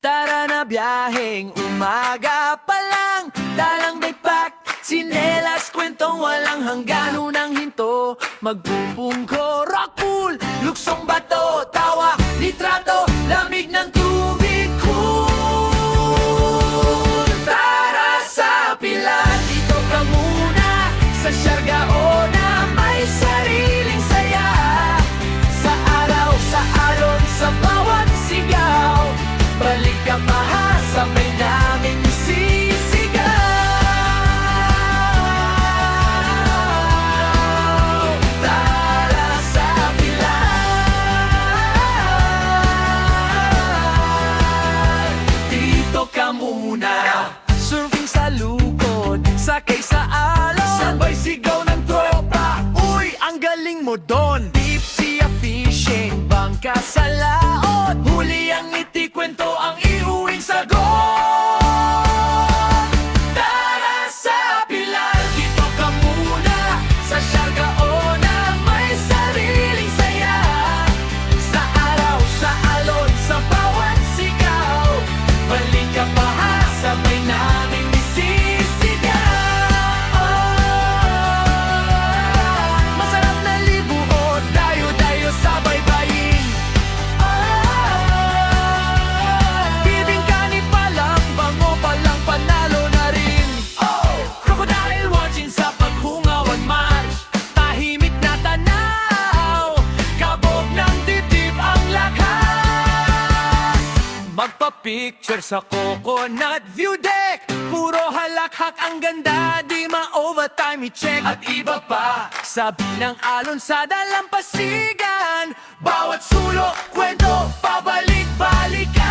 Tara na biyaheng umaga pa lang, dalang backpack, sinelas, kwentong walang hanggan. Unang hinto, magpupungko, rock pool, luksong bato, tawa, litrato, lamig ng tubig cool. Tara sa pilar, dito ka muna, sa Siargao na may sariling saya. Sa araw, sa alon, sa bawat sigaw, balik ka pa ha, sabay namin sisigaw. Tara sa pilar, dito ka muna. Surfing sa lukod, sakay sa alon, sabay sigaw ng tropa, uy, ang galing mo don. Deep sea fishing, bangka sa laot, huli ang ngiti, kwento ang iuwing sagot. Tara sa pilar, dito ka muna, sa Siargao na may sariling saya. Sa araw, sa alon, sa bawat sigaw, balik ka pa ha, sabay namin isisigaw. Masarap na libuot, dayo-dayo sa baybayin. Bibingka ni palang, bango palang, panalo na rin. Crocodile watching sa paghungawan march, tahimik na tanaw, kabog ng dibdib ang lakas. Magpa-picture sa coconut view deck, puro halakhak ang ganda, di ma-overtime i-check. At iba pa, sabi ng alon sa dalampasigan, bawat sulok, kwento, pabalik-balikan.